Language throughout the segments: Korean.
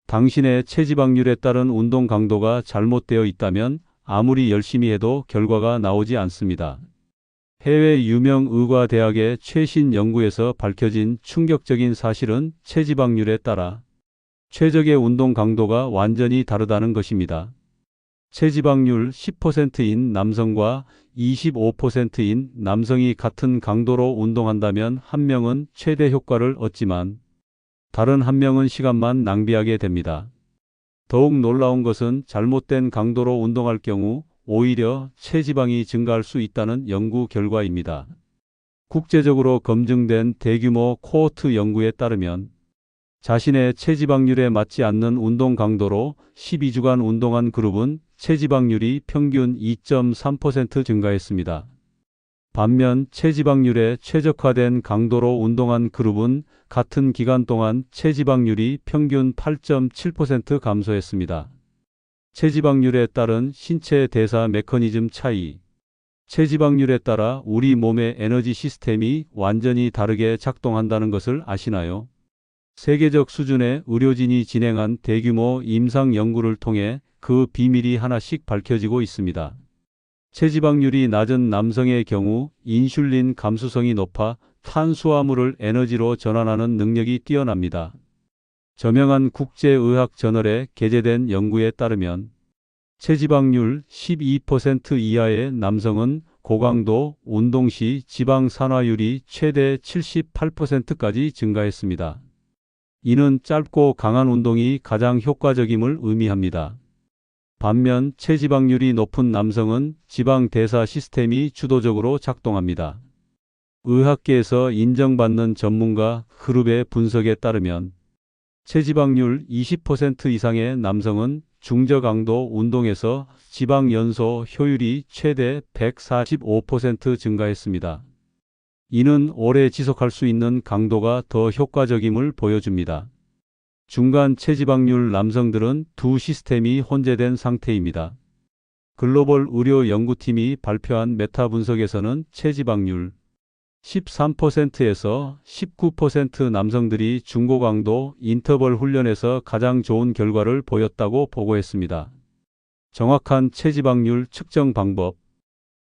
당신의 체지방률에 따른 운동 강도가 잘못되어 있다면 아무리 열심히 해도 결과가 나오지 않습니다. 해외 유명 의과대학의 최신 연구에서 밝혀진 충격적인 사실은 체지방률에 따라 최적의 운동 강도가 완전히 다르다는 것입니다. 체지방률 10%인 남성과 25%인 남성이 같은 강도로 운동한다면 한 명은 최대 효과를 얻지만 다른 한 명은 시간만 낭비하게 됩니다. 더욱 놀라운 것은 잘못된 강도로 운동할 경우 오히려 체지방이 증가할 수 있다는 연구 결과입니다. 국제적으로 검증된 대규모 코호트 연구에 따르면 자신의 체지방률에 맞지 않는 운동 강도로 12주간 운동한 그룹은 체지방률이 평균 2.3% 증가했습니다. 반면 체지방률에 최적화된 강도로 운동한 그룹은 같은 기간 동안 체지방률이 평균 8.7% 감소했습니다. 체지방률에 따른 신체 대사 메커니즘 차이. 체지방률에 따라 우리 몸의 에너지 시스템이 완전히 다르게 작동한다는 것을 아시나요? 세계적 수준의 의료진이 진행한 대규모 임상 연구를 통해 그 비밀이 하나씩 밝혀지고 있습니다. 체지방률이 낮은 남성의 경우 인슐린 감수성이 높아 탄수화물을 에너지로 전환하는 능력이 뛰어납니다. 저명한 국제의학 저널에 게재된 연구에 따르면 체지방률 12% 이하의 남성은 고강도 운동 시 지방 산화율이 최대 78%까지 증가했습니다. 이는 짧고 강한 운동이 가장 효과적임을 의미합니다. 반면 체지방률이 높은 남성은 지방 대사 시스템이 주도적으로 작동합니다. 의학계에서 인정받는 전문가 그룹의 분석에 따르면 체지방률 20% 이상의 남성은 중저강도 운동에서 지방 연소 효율이 최대 145% 증가했습니다. 이는 오래 지속할 수 있는 강도가 더 효과적임을 보여줍니다. 중간 체지방률 남성들은 두 시스템이 혼재된 상태입니다. 글로벌 의료 연구팀이 발표한 메타 분석에서는 체지방률 13%에서 19% 남성들이 중고강도 인터벌 훈련에서 가장 좋은 결과를 보였다고 보고했습니다. 정확한 체지방률 측정 방법.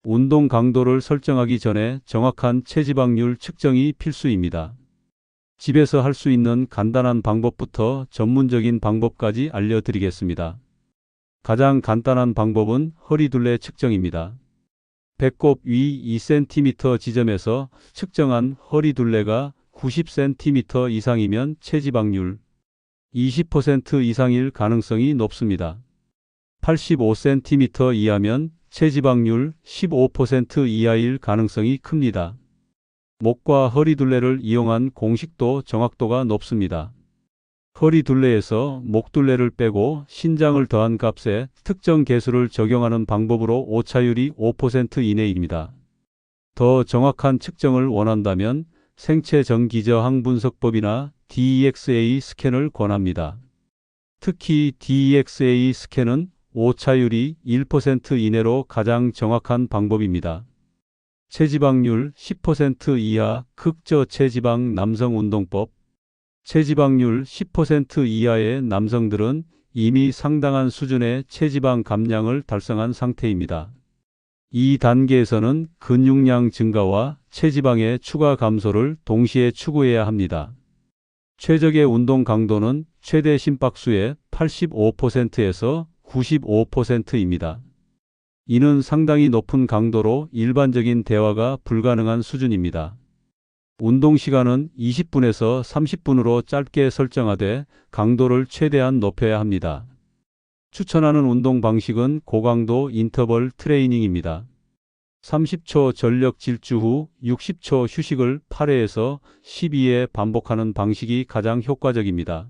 운동 강도를 설정하기 전에 정확한 체지방률 측정이 필수입니다. 집에서 할 수 있는 간단한 방법부터 전문적인 방법까지 알려드리겠습니다. 가장 간단한 방법은 허리둘레 측정입니다. 배꼽 위 2cm 지점에서 측정한 허리둘레가 90cm 이상이면 체지방률 20% 이상일 가능성이 높습니다. 85cm 이하면 체지방률 15% 이하일 가능성이 큽니다. 목과 허리둘레를 이용한 공식도 정확도가 높습니다. 허리둘레에서 목둘레를 빼고 신장을 더한 값에 특정 개수를 적용하는 방법으로 오차율이 5% 이내입니다. 더 정확한 측정을 원한다면 생체 전기저항 분석법이나 DEXA 스캔을 권합니다. 특히 DEXA 스캔은 오차율이 1% 이내로 가장 정확한 방법입니다. 체지방률 10% 이하 극저체지방 남성 운동법. 체지방률 10% 이하의 남성들은 이미 상당한 수준의 체지방 감량을 달성한 상태입니다. 이 단계에서는 근육량 증가와 체지방의 추가 감소를 동시에 추구해야 합니다. 최적의 운동 강도는 최대 심박수의 85%에서 95%입니다. 이는 상당히 높은 강도로 일반적인 대화가 불가능한 수준입니다. 운동 시간은 20분에서 30분으로 짧게 설정하되 강도를 최대한 높여야 합니다. 추천하는 운동 방식은 고강도 인터벌 트레이닝입니다. 30초 전력 질주 후 60초 휴식을 8회에서 12회 반복하는 방식이 가장 효과적입니다.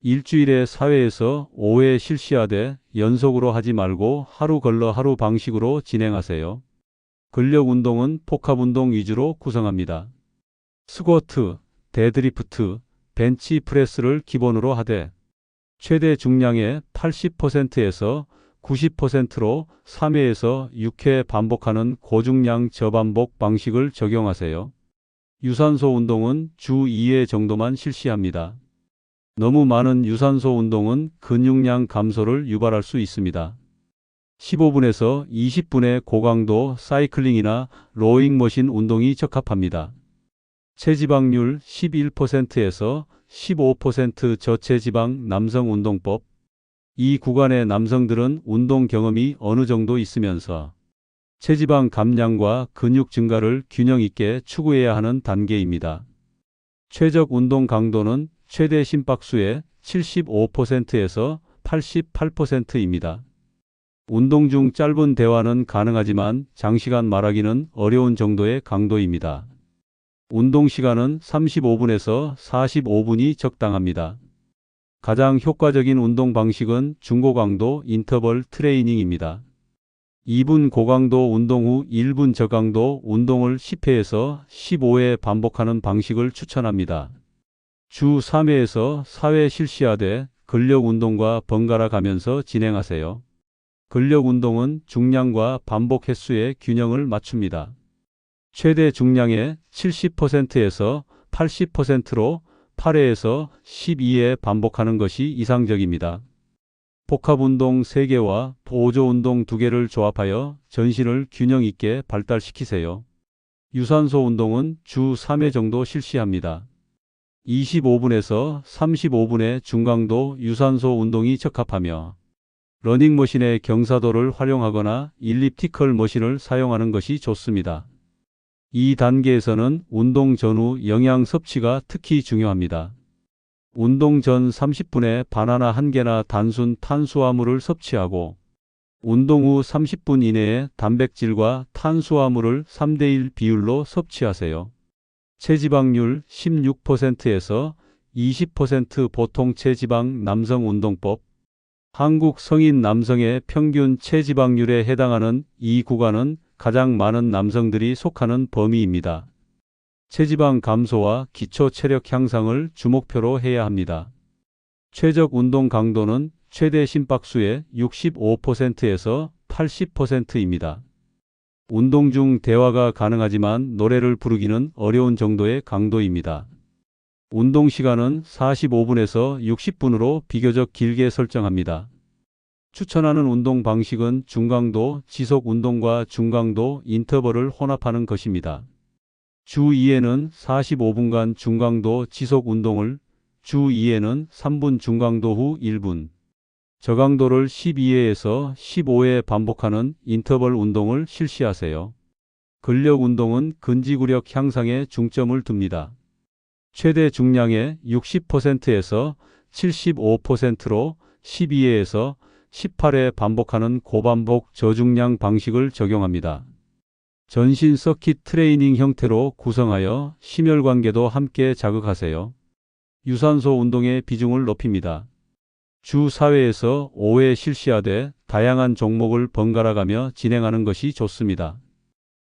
일주일에 4회에서 5회 실시하되 연속으로 하지 말고 하루 걸러 하루 방식으로 진행하세요. 근력 운동은 복합 운동 위주로 구성합니다. 스쿼트, 데드리프트, 벤치 프레스를 기본으로 하되 최대 중량의 80%에서 90%로 3회에서 6회 반복하는 고중량 저반복 방식을 적용하세요. 유산소 운동은 주 2회 정도만 실시합니다. 너무 많은 유산소 운동은 근육량 감소를 유발할 수 있습니다. 15분에서 20분의 고강도 사이클링이나 로잉머신 운동이 적합합니다. 체지방률 11%에서 15% 저체지방 남성 운동법. 이 구간의 남성들은 운동 경험이 어느 정도 있으면서 체지방 감량과 근육 증가를 균형 있게 추구해야 하는 단계입니다. 최적 운동 강도는 최대 심박수의 75%에서 88%입니다. 운동 중 짧은 대화는 가능하지만 장시간 말하기는 어려운 정도의 강도입니다. 운동 시간은 35분에서 45분이 적당합니다. 가장 효과적인 운동 방식은 중고강도 인터벌 트레이닝입니다. 2분 고강도 운동 후 1분 저강도 운동을 10회에서 15회 반복하는 방식을 추천합니다. 주 3회에서 4회 실시하되 근력 운동과 번갈아 가면서 진행하세요. 근력 운동은 중량과 반복 횟수의 균형을 맞춥니다. 최대 중량의 70%에서 80%로 8회에서 12회 반복하는 것이 이상적입니다. 복합운동 3개와 보조운동 2개를 조합하여 전신을 균형 있게 발달시키세요. 유산소 운동은 주 3회 정도 실시합니다. 25분에서 35분의 중강도 유산소 운동이 적합하며 러닝머신의 경사도를 활용하거나 일리프티컬 머신을 사용하는 것이 좋습니다. 이 단계에서는 운동 전후 영양 섭취가 특히 중요합니다. 운동 전 30분에 바나나 1개나 단순 탄수화물을 섭취하고 운동 후 30분 이내에 단백질과 탄수화물을 3대1 비율로 섭취하세요. 체지방률 16%에서 20% 보통 체지방 남성 운동법. 한국 성인 남성의 평균 체지방률에 해당하는 이 구간은 가장 많은 남성들이 속하는 범위입니다. 체지방 감소와 기초 체력 향상을 주목표로 해야 합니다. 최적 운동 강도는 최대 심박수의 65%에서 80%입니다. 운동 중 대화가 가능하지만 노래를 부르기는 어려운 정도의 강도입니다. 운동 시간은 45분에서 60분으로 비교적 길게 설정합니다. 추천하는 운동 방식은 중강도 지속 운동과 중강도 인터벌을 혼합하는 것입니다. 주 2회는 45분간 중강도 지속 운동을, 주 2회는 3분 중강도 후 1분, 저강도를 12회에서 15회 반복하는 인터벌 운동을 실시하세요. 근력 운동은 근지구력 향상에 중점을 둡니다. 최대 중량의 60%에서 75%로 12회에서 18회 반복하는 고반복 저중량 방식을 적용합니다. 전신 서킷 트레이닝 형태로 구성하여 심혈관계도 함께 자극하세요. 유산소 운동의 비중을 높입니다. 주 4회에서 5회 실시하되 다양한 종목을 번갈아 가며 진행하는 것이 좋습니다.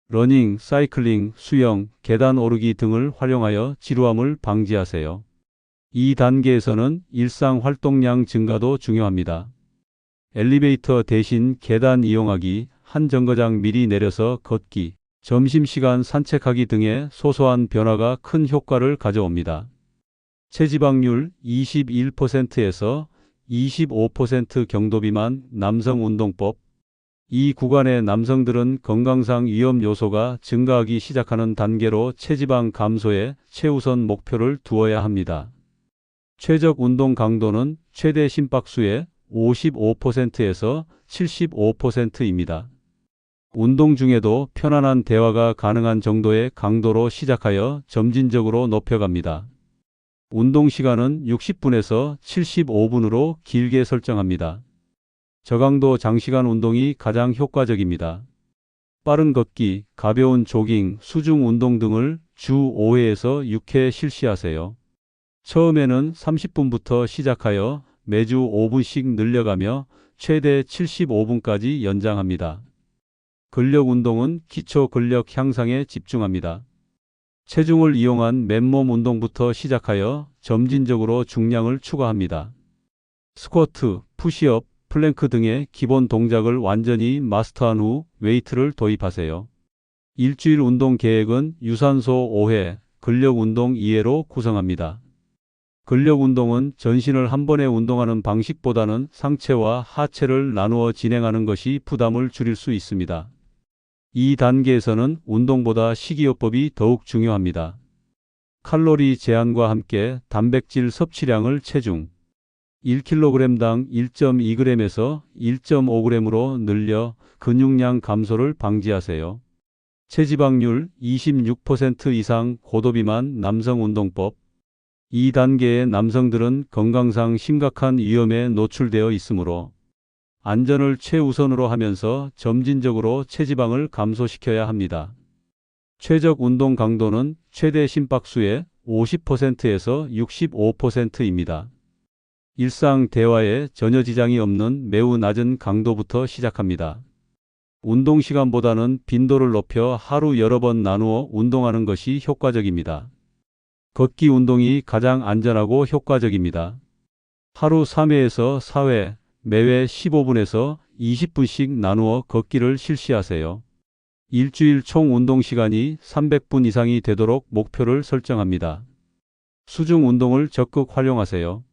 러닝, 사이클링, 수영, 계단 오르기 등을 활용하여 지루함을 방지하세요. 이 단계에서는 일상 활동량 증가도 중요합니다. 엘리베이터 대신 계단 이용하기, 한 정거장 미리 내려서 걷기, 점심시간 산책하기 등의 소소한 변화가 큰 효과를 가져옵니다. 체지방률 21%에서 25% 경도 비만 남성 운동법. 이 구간의 남성들은 건강상 위험 요소가 증가하기 시작하는 단계로 체지방 감소에 최우선 목표를 두어야 합니다. 최적 운동 강도는 최대 심박수의 55%에서 75%입니다. 운동 중에도 편안한 대화가 가능한 정도의 강도로 시작하여 점진적으로 높여갑니다. 운동 시간은 60분에서 75분으로 길게 설정합니다. 저강도 장시간 운동이 가장 효과적입니다. 빠른 걷기, 가벼운 조깅, 수중 운동 등을 주 5회에서 6회 실시하세요. 처음에는 30분부터 시작하여 매주 5분씩 늘려가며 최대 75분까지 연장합니다. 근력 운동은 기초 근력 향상에 집중합니다. 체중을 이용한 맨몸 운동부터 시작하여 점진적으로 중량을 추가합니다. 스쿼트, 푸시업, 플랭크 등의 기본 동작을 완전히 마스터한 후 웨이트를 도입하세요. 일주일 운동 계획은 유산소 5회, 근력 운동 2회로 구성합니다. 근력 운동은 전신을 한 번에 운동하는 방식보다는 상체와 하체를 나누어 진행하는 것이 부담을 줄일 수 있습니다. 이 단계에서는 운동보다 식이요법이 더욱 중요합니다. 칼로리 제한과 함께 단백질 섭취량을 체중 1kg당 1.2g에서 1.5g으로 늘려 근육량 감소를 방지하세요. 체지방률 26% 이상 고도비만 남성 운동법. 이 단계의 남성들은 건강상 심각한 위험에 노출되어 있으므로 안전을 최우선으로 하면서 점진적으로 체지방을 감소시켜야 합니다. 최적 운동 강도는 최대 심박수의 50%에서 65%입니다. 일상 대화에 전혀 지장이 없는 매우 낮은 강도부터 시작합니다. 운동 시간보다는 빈도를 높여 하루 여러 번 나누어 운동하는 것이 효과적입니다. 걷기 운동이 가장 안전하고 효과적입니다. 하루 3회에서 4회, 매회 15분에서 20분씩 나누어 걷기를 실시하세요. 일주일 총 운동 시간이 300분 이상이 되도록 목표를 설정합니다. 수중 운동을 적극 활용하세요.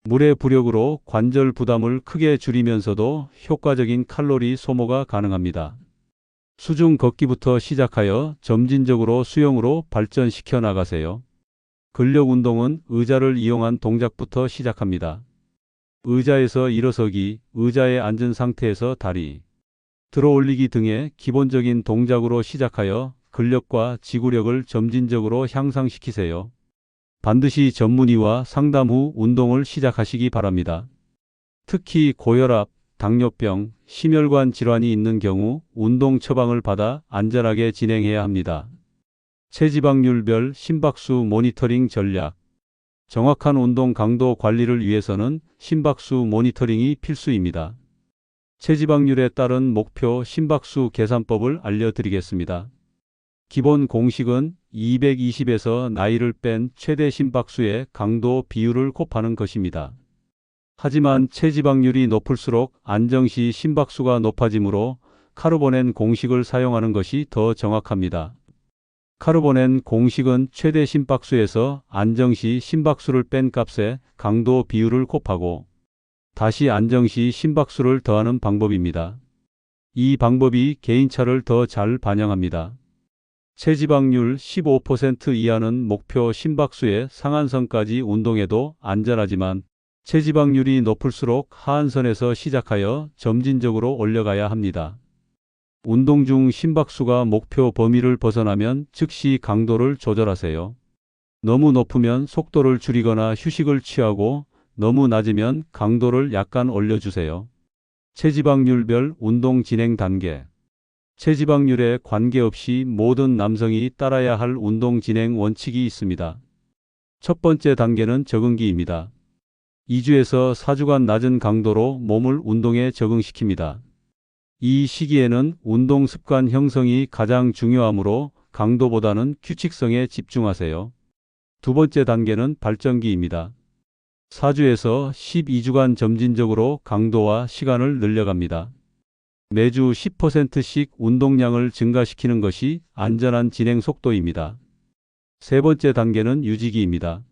물의 부력으로 관절 부담을 크게 줄이면서도 효과적인 칼로리 소모가 가능합니다. 수중 걷기부터 시작하여 점진적으로 수영으로 발전시켜 나가세요. 근력 운동은 의자를 이용한 동작부터 시작합니다. 의자에서 일어서기, 의자에 앉은 상태에서 다리 들어 올리기 등의 기본적인 동작으로 시작하여 근력과 지구력을 점진적으로 향상시키세요. 반드시 전문의와 상담 후 운동을 시작하시기 바랍니다. 특히 고혈압, 당뇨병, 심혈관 질환이 있는 경우 운동 처방을 받아 안전하게 진행해야 합니다. 체지방률별 심박수 모니터링 전략. 정확한 운동 강도 관리를 위해서는 심박수 모니터링이 필수입니다. 체지방률에 따른 목표 심박수 계산법을 알려드리겠습니다. 기본 공식은 220에서 나이를 뺀 최대 심박수의 강도 비율을 곱하는 것입니다. 하지만 체지방률이 높을수록 안정시 심박수가 높아지므로 카르보넨 공식을 사용하는 것이 더 정확합니다. 카르보넨 공식은 최대 심박수에서 안정시 심박수를 뺀 값의 강도 비율을 곱하고 다시 안정시 심박수를 더하는 방법입니다. 이 방법이 개인차를 더 잘 반영합니다. 체지방률 15% 이하는 목표 심박수의 상한선까지 운동해도 안전하지만 체지방률이 높을수록 하한선에서 시작하여 점진적으로 올려가야 합니다. 운동 중 심박수가 목표 범위를 벗어나면 즉시 강도를 조절하세요. 너무 높으면 속도를 줄이거나 휴식을 취하고 너무 낮으면 강도를 약간 올려주세요. 체지방률별 운동 진행 단계. 체지방률에 관계없이 모든 남성이 따라야 할 운동 진행 원칙이 있습니다. 첫 번째 단계는 적응기입니다. 2주에서 4주간 낮은 강도로 몸을 운동에 적응시킵니다. 이 시기에는 운동 습관 형성이 가장 중요하므로 강도보다는 규칙성에 집중하세요. 두 번째 단계는 발전기입니다. 4주에서 12주간 점진적으로 강도와 시간을 늘려갑니다. 매주 10%씩 운동량을 증가시키는 것이 안전한 진행 속도입니다. 세 번째 단계는 유지기입니다.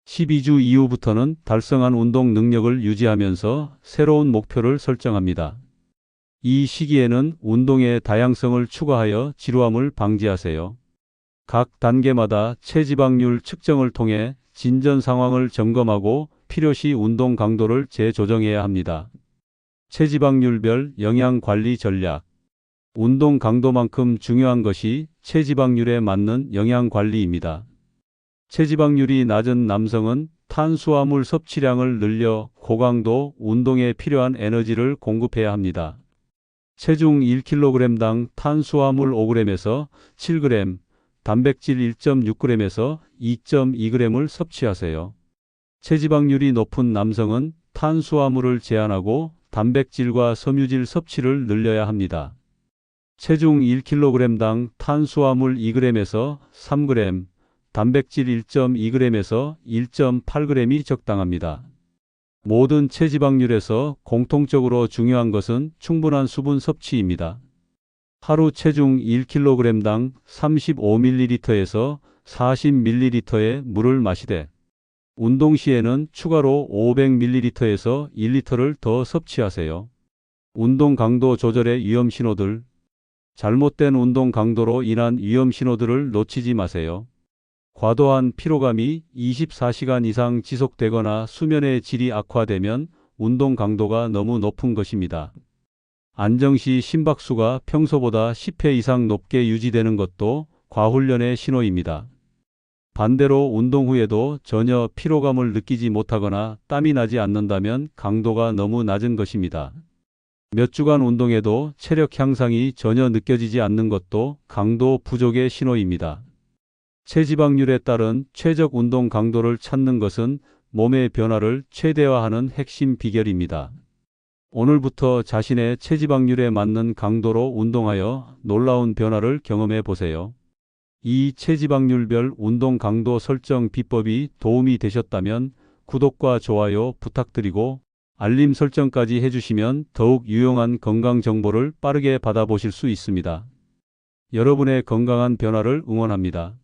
12주 이후부터는 달성한 운동 능력을 유지하면서 새로운 목표를 설정합니다. 이 시기에는 운동의 다양성을 추가하여 지루함을 방지하세요. 각 단계마다 체지방률 측정을 통해 진전 상황을 점검하고 필요시 운동 강도를 재조정해야 합니다. 체지방률별 영양 관리 전략. 운동 강도만큼 중요한 것이 체지방률에 맞는 영양 관리입니다. 체지방률이 낮은 남성은 탄수화물 섭취량을 늘려 고강도 운동에 필요한 에너지를 공급해야 합니다. 체중 1kg당 탄수화물 5g에서 7g, 단백질 1.6g에서 2.2g을 섭취하세요. 체지방률이 높은 남성은 탄수화물을 제한하고 단백질과 섬유질 섭취를 늘려야 합니다. 체중 1kg당 탄수화물 2g에서 3g, 단백질 1.2g에서 1.8g이 적당합니다. 모든 체지방률에서 공통적으로 중요한 것은 충분한 수분 섭취입니다. 하루 체중 1kg당 35ml에서 40ml의 물을 마시되 운동 시에는 추가로 500ml에서 1리터를 더 섭취하세요. 운동 강도 조절의 위험 신호들. 잘못된 운동 강도로 인한 위험 신호들을 놓치지 마세요. 과도한 피로감이 24시간 이상 지속되거나 수면의 질이 악화되면 운동 강도가 너무 높은 것입니다. 안정시 심박수가 평소보다 10회 이상 높게 유지되는 것도 과훈련의 신호입니다. 반대로 운동 후에도 전혀 피로감을 느끼지 못하거나 땀이 나지 않는다면 강도가 너무 낮은 것입니다. 몇 주간 운동해도 체력 향상이 전혀 느껴지지 않는 것도 강도 부족의 신호입니다. 체지방률에 따른 최적 운동 강도를 찾는 것은 몸의 변화를 최대화하는 핵심 비결입니다. 오늘부터 자신의 체지방률에 맞는 강도로 운동하여 놀라운 변화를 경험해 보세요. 이 체지방률별 운동 강도 설정 비법이 도움이 되셨다면 구독과 좋아요 부탁드리고 알림 설정까지 해주시면 더욱 유용한 건강 정보를 빠르게 받아보실 수 있습니다. 여러분의 건강한 변화를 응원합니다.